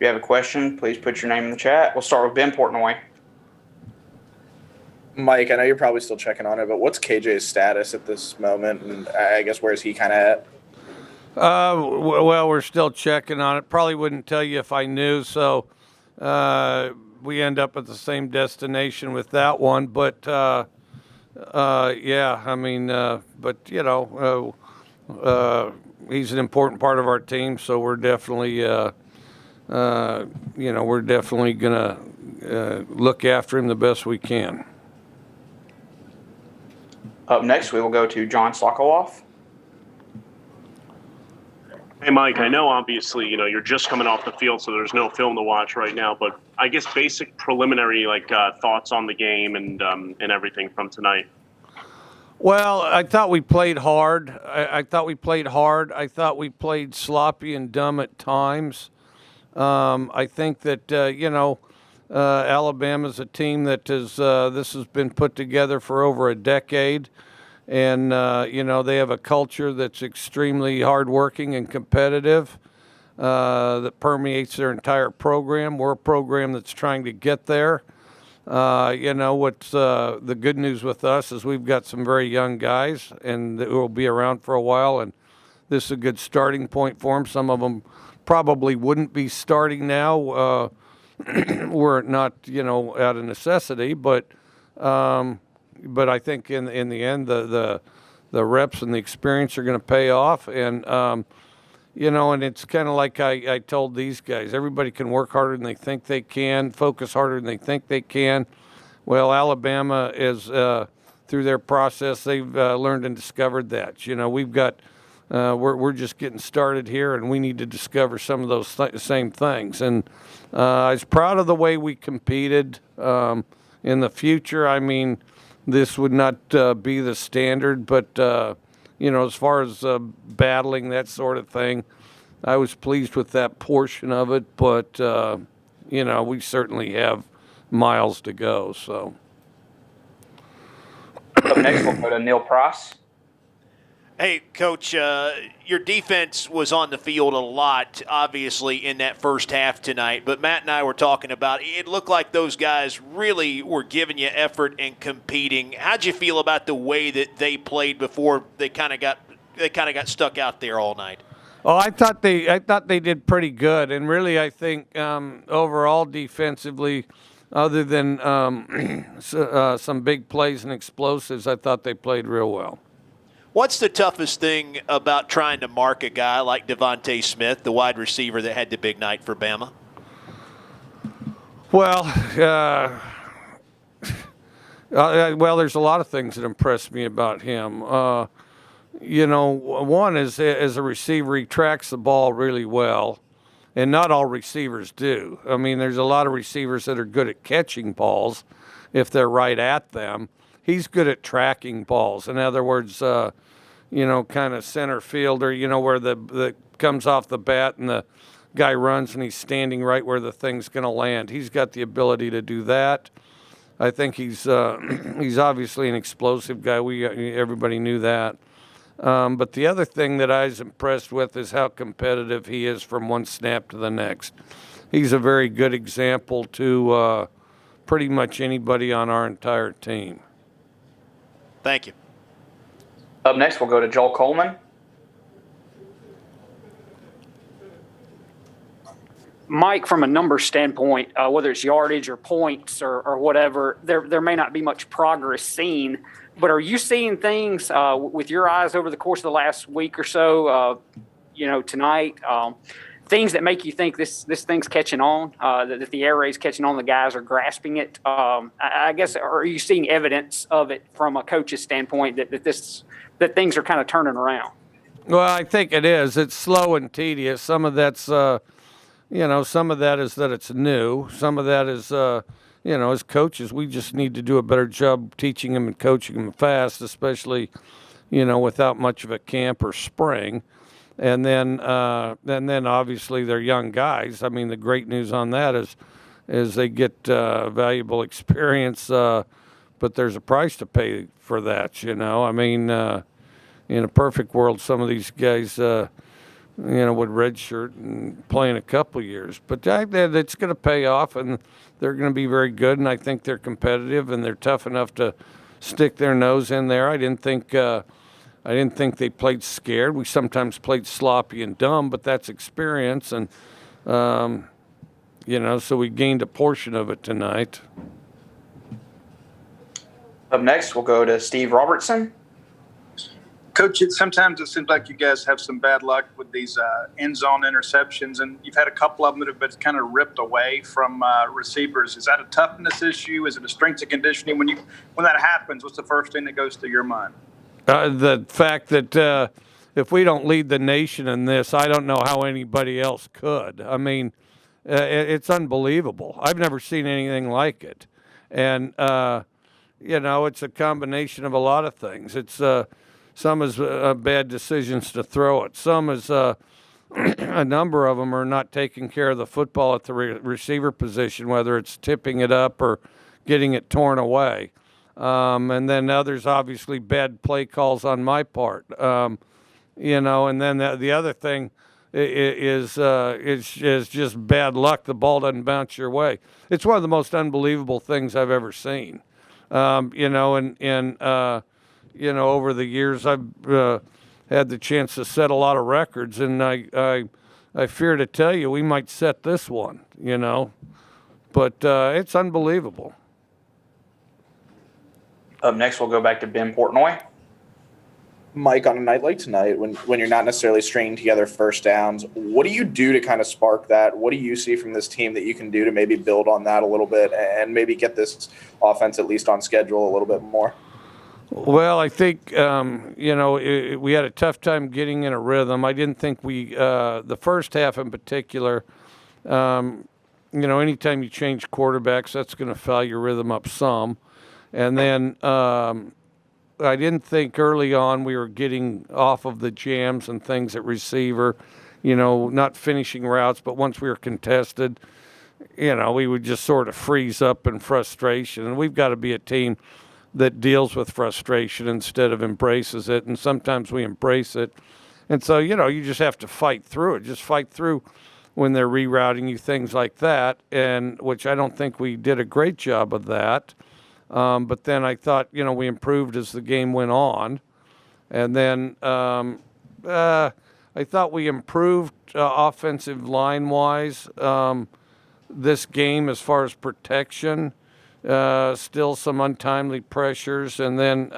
you have a question, please put your name in the chat. We'll start with Ben Portnoy. Mike, I know you're probably still checking on it, but what's KJ's status at this moment? And I guess where's he kind of at? Well, we're still checking on it. Probably wouldn't tell you if I knew, so we end up at the same destination with that one. But, yeah, I mean, but, you know, he's an important part of our team, so we're definitely, you know, we're definitely going to look after him the best we can. Up next, we will go to John Sokoloff. Hey, Mike, I know obviously, you know, you're just coming off the field, so there's no film to watch right now, but I guess basic preliminary, thoughts on the game and everything from tonight. Well, I thought we played hard. I thought we played hard. I thought we played sloppy and dumb at times. I think that, you know, Alabama's a team that is, this has been put together for over a decade. And, you know, they have a culture that's extremely hardworking and competitive that permeates their entire program. We're a program that's trying to get there. You know, what's the good news with us is we've got some very young guys and who will be around for a while. And this is a good starting point for them. Some of them probably wouldn't be starting now were it not, you know, out of necessity. But I think in the end, the reps and the experience are going to pay off. And, you know, and it's kind of like I told these guys, everybody can work harder than they think they can, focus harder than they think they can. Well, Alabama is, through their process, they've learned and discovered that. You know, we've got, we're just getting started here, and we need to discover some of those same things. And I was proud of the way we competed. In the future, I mean, this would not be the standard, but, you know, as far as battling, that sort of thing, I was pleased with that portion of it. But, you know, we certainly have miles to go. So. Up next, we'll go to Neil Price. Hey, Coach, your defense was on the field a lot, obviously, in that first half tonight. But Matt and I were talking about it looked like those guys really were giving you effort and competing. How'd you feel about the way that they played before they kind of got stuck out there all night? Oh, I thought they did pretty good, and really, I think overall defensively, other than some big plays and explosives, I thought they played real well. What's the toughest thing about trying to mark a guy like Devonta Smith, the wide receiver that had the big night for Bama? Well, well, there's a lot of things that impress me about him. You know, one is as a receiver, he tracks the ball really well, and not all receivers do. I mean, there's a lot of receivers that are good at catching balls if they're right at them. He's good at tracking balls. In other words, you know, kind of center fielder, you know, where the comes off the bat and the guy runs and he's standing right where the thing's going to land. He's got the ability to do that. I think he's obviously an explosive guy. Everybody knew that. But the other thing that I was impressed with is how competitive he is from one snap to the next. He's a very good example to pretty much anybody on our entire team. Thank you. Up next, we'll go to Joel Coleman. Mike, from a numbers standpoint, whether it's yardage or points or whatever, there may not be much progress seen. But are you seeing things with your eyes over the course of the last week or so, you know, tonight, things that make you think this thing's catching on, that the air raid's catching on, the guys are grasping it? I guess, are you seeing evidence of it from a coach's standpoint that things are kind of turning around? Well, I think it is. It's slow and tedious. Some of that's, you know, some of that is that it's new. Some of that is, you know, as coaches, we just need to do a better job teaching them and coaching them fast, especially, you know, without much of a camp or spring. And then obviously they're young guys. I mean, the great news on that is they get valuable experience, but there's a price to pay for that, you know. I mean, in a perfect world, some of these guys with redshirt and playing a couple years. But it's going to pay off, and they're going to be very good. And I think they're competitive, and they're tough enough to stick their nose in there. I didn't think they played scared. We sometimes played sloppy and dumb, but that's experience, and so we gained a portion of it tonight. Up next, we'll go to Steve Robertson. Coach, sometimes it seems like you guys have some bad luck with these end zone interceptions, and you've had a couple of them that have been kind of ripped away from receivers. Is that a toughness issue? Is it a strength and conditioning? When that happens, what's the first thing that goes through your mind? The fact that if we don't lead the nation in this, I don't know how anybody else could. I mean, it's unbelievable. I've never seen anything like it. And, it's a combination of a lot of things. It's some is bad decisions to throw it. Some is a number of them are not taking care of the football at the receiver position, whether it's tipping it up or getting it torn away. And then others, obviously, bad play calls on my part. And then the other thing is just bad luck. The ball doesn't bounce your way. It's one of the most unbelievable things I've ever seen. Over the years, I've had the chance to set a lot of records, and I fear to tell you we might set this one, But it's unbelievable. Up next, we'll go back to Ben Portnoy. Mike, on a night like tonight, when you're not necessarily stringing together first downs, what do you do to kind of spark that? What do you see from this team that you can do to maybe build on that a little bit and maybe get this offense at least on schedule a little bit more? Well, I think, we had a tough time getting in a rhythm. I didn't think the first half in particular, anytime you change quarterbacks, that's going to foul your rhythm up some. And then I didn't think early on we were getting off of the jams and things at receiver, not finishing routes. But once we were contested, we would just sort of freeze up in frustration. And we've got to be a team that deals with frustration instead of embraces it. And sometimes we embrace it. And so, you just have to fight through it. Just fight through when they're rerouting you, things like that, and which I don't think we did a great job of that. But then I thought, we improved as the game went on. And then I thought we improved offensive line-wise this game as far as protection. Still some untimely pressures. And then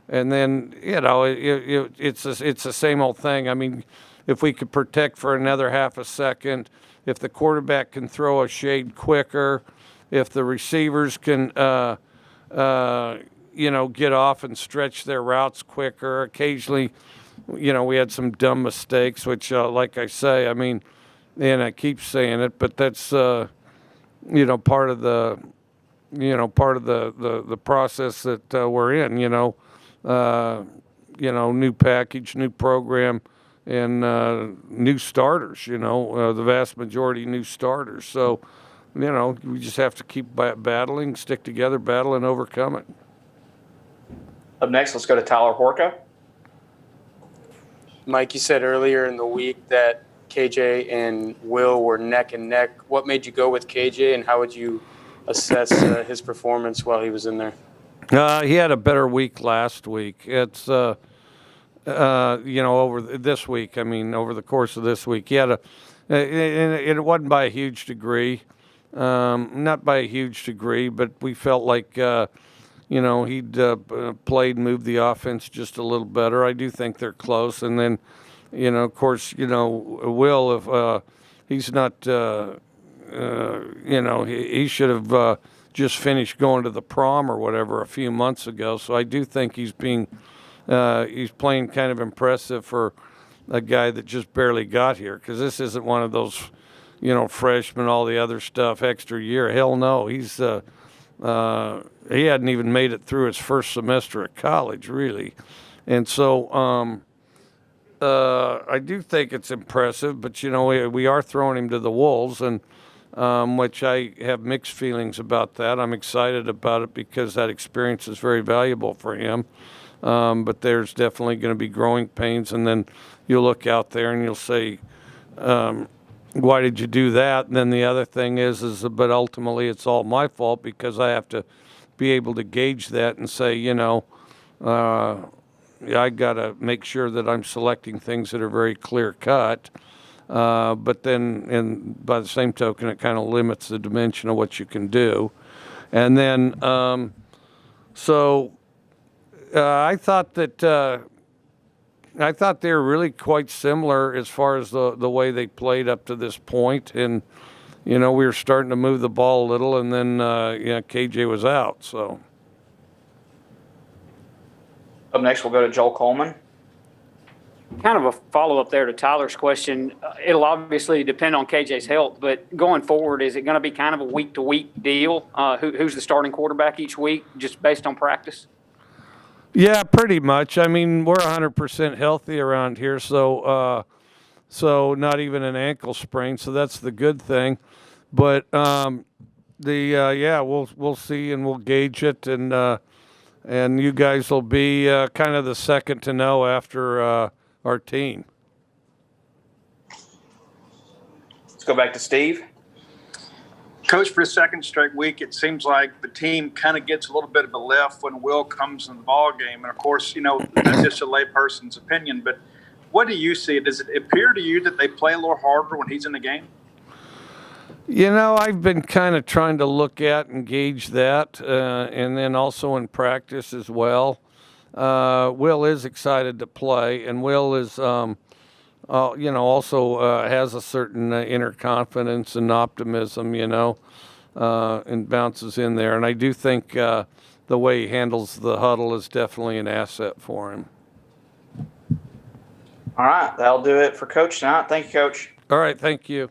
it's the same old thing. I mean, if we could protect for another half a second, if the quarterback can throw a shade quicker, if the receivers can, get off and stretch their routes quicker. Occasionally, we had some dumb mistakes, which, like I say, I mean, and I keep saying it, but that's, part of the, the process that we're in. New package, new program, and new starters. The vast majority new starters. So. We just have to keep battling, stick together, battle, and overcome it. Up next, let's go to Tyler Horka. Mike, you said earlier in the week that KJ and Will were neck and neck. What made you go with KJ, and how would you assess his performance while he was in there? He had a better week last week. It's, over this week, over the course of this week, he had it wasn't by a huge degree. Not by a huge degree, but we felt like, he'd played, moved the offense just a little better. I do think they're close. And then, of course, Will, if he's not, he should have just finished going to the prom or whatever a few months ago. So I do think he's playing kind of impressive for a guy that just barely got here, because this isn't one of those freshman, all the other stuff, extra year. Hell no. He's he hadn't even made it through his first semester at college, really. And so I do think it's impressive, but, we are throwing him to the wolves, and which I have mixed feelings about that. I'm excited about it because that experience is very valuable for him. But there's definitely going to be growing pains. And then, you'll look out there and you'll say, why did you do that? And then the other thing is but ultimately it's all my fault because I have to be able to gauge that and say, I got to make sure that I'm selecting things that are very clear cut. But then, and by the same token, it kind of limits the dimension of what you can do. And then, I thought that I thought they were really quite similar as far as the way they played up to this point. And we were starting to move the ball a little, and then KJ was out. So Up next, we'll go to Joel Coleman. Kind of a follow-up there to Tyler's question. It'll obviously depend on KJ's health, but going forward, is it going to be kind of a week-to-week deal? Who's the starting quarterback each week, just based on practice? yeah, pretty much. I mean, we're 100% healthy around here, so not even an ankle sprain, so that's the good thing. But we'll see and we'll gauge it, and you guys will be kind of the second to know after our team. Let's go back to Steve. Coach, for a second straight week, it seems like the team kind of gets a little bit of a lift when Will comes in the ball game. And, of course, that's just a layperson's opinion. But what do you see? Does it appear to you that they play a little harder when he's in the game? I've been kind of trying to look at and gauge that, and then also in practice as well. Will is excited to play, and Will is, also has a certain inner confidence and optimism, and bounces in there. And I do think the way he handles the huddle is definitely an asset for him. All right, that'll do it for Coach tonight. Thank you, Coach. All right, thank you.